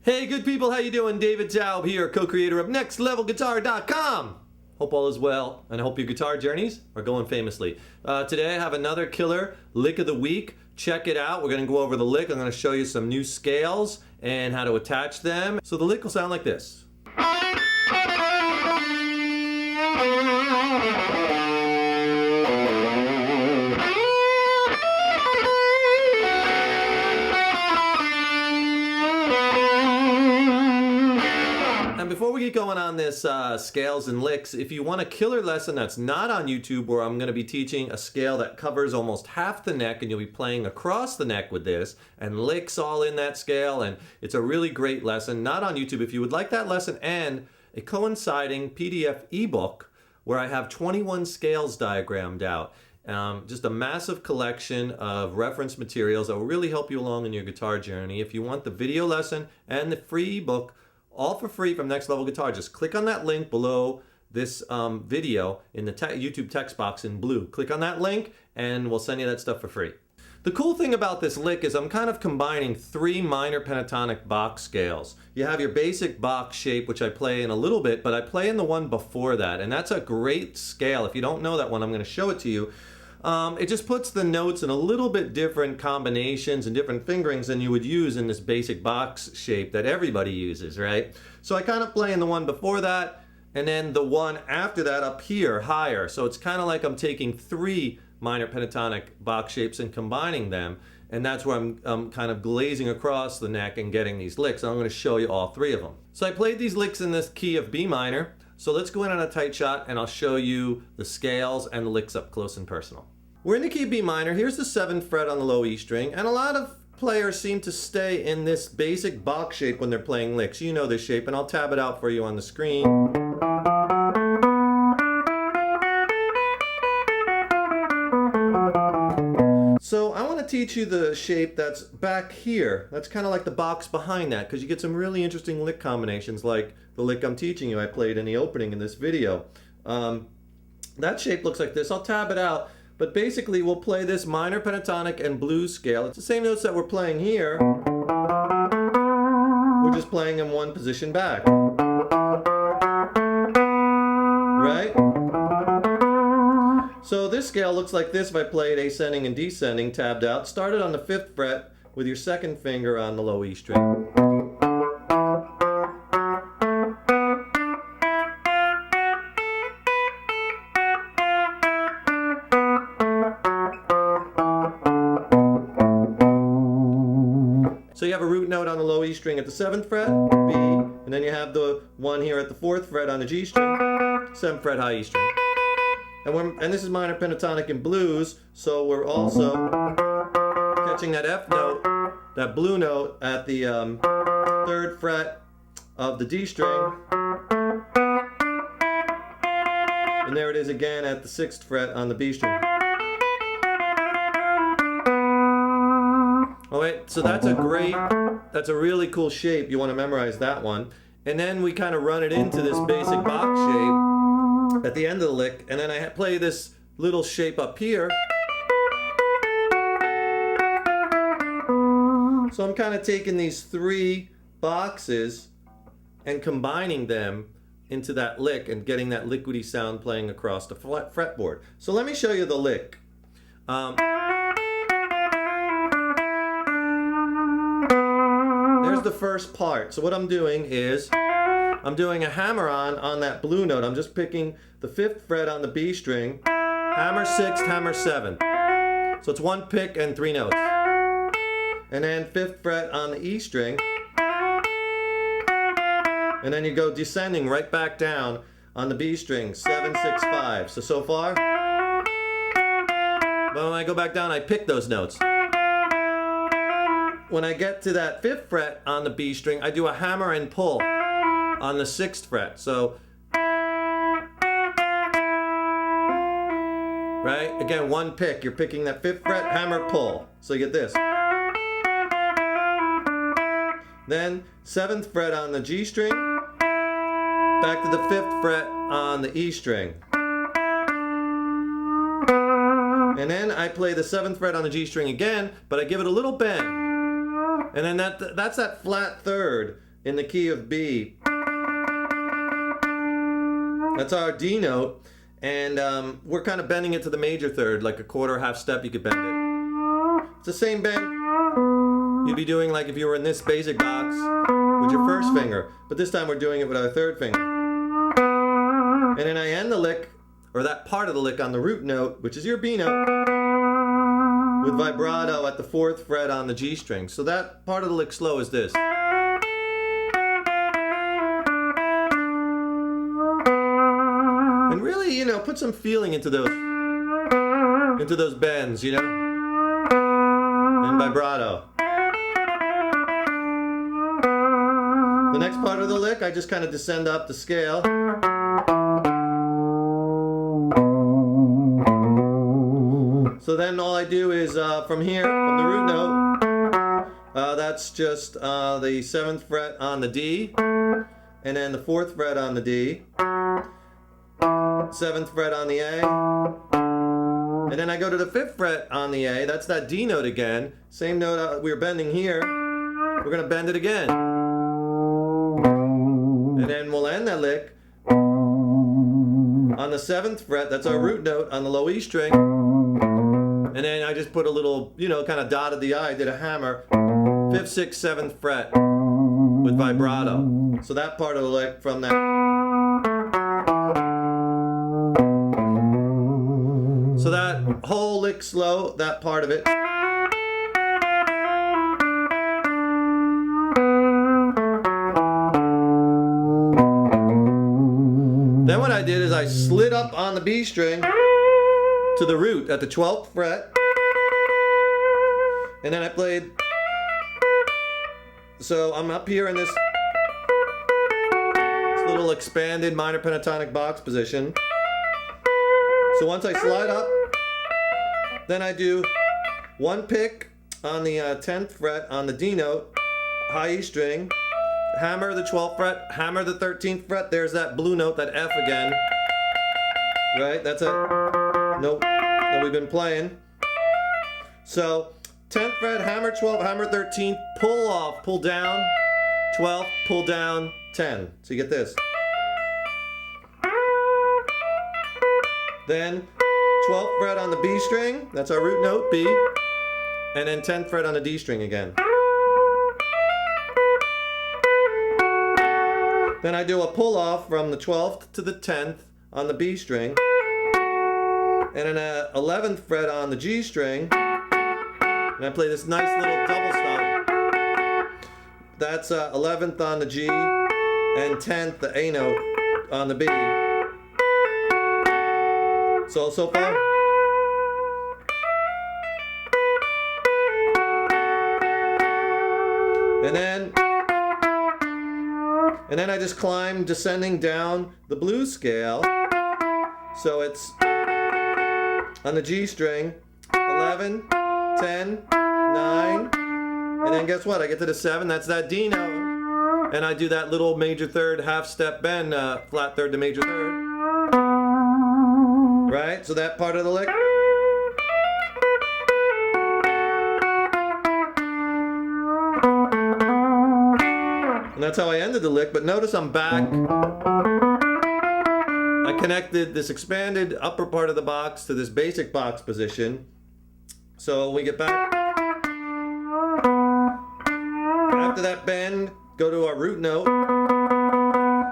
Hey good people, how you doing? David Taub here, co-creator of NextLevelGuitar.com. Hope all is well, and I hope your guitar journeys are going famously. Today I have another killer lick of the week. Check it out. We're going to go over the lick. I'm going to show you some new scales and how to attach them. So the lick will sound like this. Before we get going on this scales and licks, if you want a killer lesson that's not on YouTube, where I'm going to be teaching a scale that covers almost half the neck and you'll be playing across the neck with this and licks all in that scale, and it's a really great lesson, not on YouTube. If you would like that lesson and a coinciding PDF ebook where I have 21 scales diagrammed out, just a massive collection of reference materials that will really help you along in your guitar journey. If you want the video lesson and the free ebook, all for free from Next Level Guitar, just click on that link below this video in the YouTube text box in blue. Click on that link and we'll send you that stuff for free. The cool thing about this lick is I'm kind of combining three minor pentatonic Bach scales. You have your basic Bach shape, which I play in a little bit, but I play in the one before that, and that's a great scale. If you don't know that one, I'm going to show it to you. It just puts the notes in a little bit different combinations and different fingerings than you would use in this basic box shape that everybody uses, right? So I kind of play in the one before that, and then the one after that up here, higher. So it's kind of like I'm taking three minor pentatonic box shapes and combining them, and that's where I'm kind of glazing across the neck and getting these licks. And I'm going to show you all three of them. So I played these licks in this key of B minor. So let's go in on a tight shot and I'll show you the scales and the licks up close and personal. We're in the key of B minor. Here's the 7th fret on the low E string, and a lot of players seem to stay in this basic box shape when they're playing licks. You know this shape, and I'll tab it out for you on the screen. So I want to teach you the shape that's back here. That's kind of like the box behind that, because you get some really interesting lick combinations like the lick I'm teaching you I played in the opening in this video. That shape looks like this. I'll tab it out. But basically, we'll play this minor pentatonic and blues scale. It's the same notes that we're playing here. We're just playing in one position back. Right? So this scale looks like this if I played ascending and descending, tabbed out. Started on the 5th fret with your 2nd finger on the low E string. So you have a root note on the low E string at the 7th fret, B, and then you have the one here at the 4th fret on the G string, 7th fret high E string. And this is minor pentatonic and blues, so we're also catching that F note, that blue note at the 3rd fret of the D string, and there it is again at the 6th fret on the B string. Oh wait, so that's a really cool shape. You want to memorize that one. And then we kind of run it into this basic box shape at the end of the lick, and then I play this little shape up here. So I'm kind of taking these three boxes and combining them into that lick and getting that liquidy sound playing across the fretboard. So let me show you the lick. There's the first part. So what I'm doing is I'm doing a hammer-on on that blue note. I'm just picking the 5th fret on the B string, hammer 6th, hammer 7th. So it's one pick and 3 notes. And then 5th fret on the E string. And then you go descending right back down on the B string, 7, 6, 5. So far. But when I go back down, I pick those notes. When I get to that 5th fret on the B string, I do a hammer and pull on the 6th fret. So, right? Again, one pick. You're picking that 5th fret, hammer, pull. So you get this. Then 7th fret on the G string, back to the 5th fret on the E string. And then I play the 7th fret on the G string again, but I give it a little bend. And then that's that flat third in the key of B. That's our D note, and we're kind of bending it to the major third, like a quarter, half step you could bend it. It's the same bend you'd be doing like if you were in this basic box with your first finger, but this time we're doing it with our third finger. And then I end the lick, or that part of the lick, on the root note, which is your B note, with vibrato at the 4th fret on the G string. So that part of the lick slow is this. And really, you know, put some feeling into those bends, you know, and vibrato. The next part of the lick, I just kind of descend up the scale. So then all I do is from here, from the root note, that's just the 7th fret on the D, and then the 4th fret on the D, 7th fret on the A, and then I go to the 5th fret on the A. That's that D note again. Same note we were bending here. We're going to bend it again. And then we'll end that lick on the 7th fret. That's our root note on the low E string. And then I just put a little, you know, kind of dotted the I, did a hammer, 5th, 6th, 7th fret with vibrato. So that part of the lick from that. So that whole lick slow, that part of it. Then what I did is I slid up on the B string to the root at the 12th fret, and then I played, so I'm up here in this little expanded minor pentatonic box position. So once I slide up, then I do one pick on the 10th fret on the D note, high E string, hammer the 12th fret, hammer the 13th fret, there's that blue note, that F again, right? That's a note that we've been playing. So 10th fret, hammer 12, hammer 13, pull off, pull down, 12th, pull down, 10. So you get this. Then 12th fret on the B string, that's our root note, B, and then 10th fret on the D string again. Then I do a pull off from the 12th to the 10th on the B string, and then a 11th fret on the G string, and I play this nice little double stop. That's 11th on the G and 10th, the A note, on the B. So far. And then I just climb, descending down the blues scale. So it's on the G string, 11, 10, 9, and then guess what? I get to the 7, that's that D note. And I do that little major third half step bend, flat third to major third. Right? So that part of the lick. And that's how I ended the lick, but notice I'm back. I connected this expanded upper part of the box to this basic box position. So we get back. After that bend, go to our root note.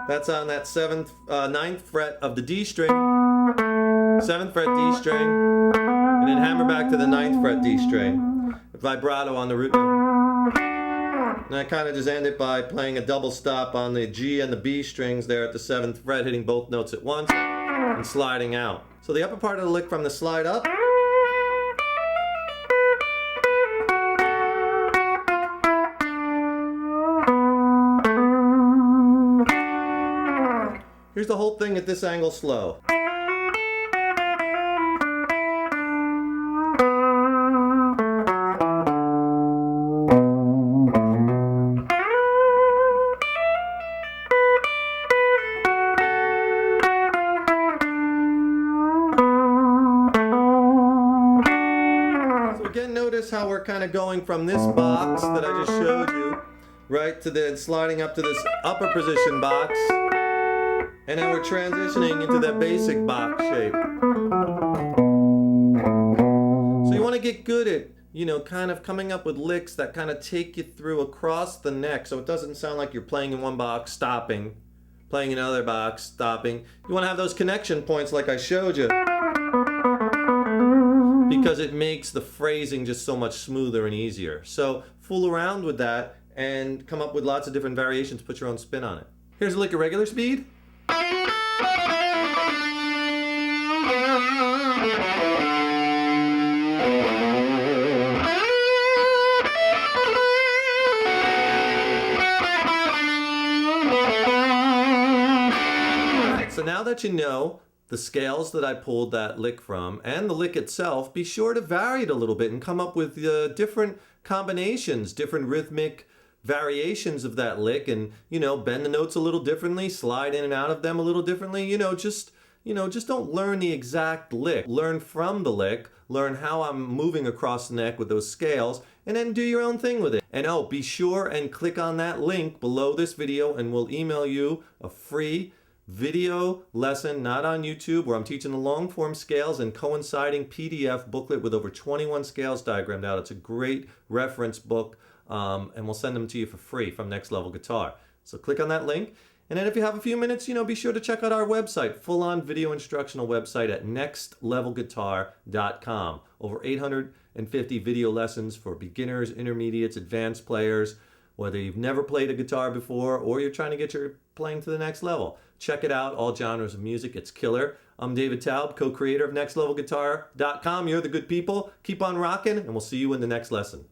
That's on that 9th fret of the D string. 7th fret D string. And then hammer back to the 9th fret D string. Vibrato on the root note. And I kind of just end it by playing a double stop on the G and the B strings there at the 7th fret, hitting both notes at once and sliding out. So the upper part of the lick from the slide up. Here's the whole thing at this angle slow. Again, notice how we're kind of going from this box that I just showed you, right, to then sliding up to this upper position box. And then we're transitioning into that basic box shape. So you want to get good at, you know, kind of coming up with licks that kind of take you through across the neck so it doesn't sound like you're playing in one box, stopping, playing in another box, stopping. You want to have those connection points like I showed you, because it makes the phrasing just so much smoother and easier. So fool around with that and come up with lots of different variations, put your own spin on it. Here's a lick at regular speed. So now that you know the scales that I pulled that lick from and the lick itself, be sure to vary it a little bit and come up with different combinations, different rhythmic variations of that lick, and, you know, bend the notes a little differently, slide in and out of them a little differently. Just don't learn the exact lick. Learn from the lick, learn how I'm moving across the neck with those scales, and then do your own thing with it. And oh, be sure and click on that link below this video and we'll email you a free video lesson, not on YouTube, where I'm teaching the long form scales and coinciding PDF booklet with over 21 scales diagrammed out. It's a great reference book, and we'll send them to you for free from Next Level Guitar. So click on that link, and then if you have a few minutes, be sure to check out our website, full-on video instructional website at nextlevelguitar.com. Over 850 video lessons for beginners, intermediates, advanced players, whether you've never played a guitar before or you're trying to get your playing to the next level. Check it out, all genres of music. It's killer. I'm David Taub, co-creator of nextlevelguitar.com. You're the good people. Keep on rocking, and we'll see you in the next lesson.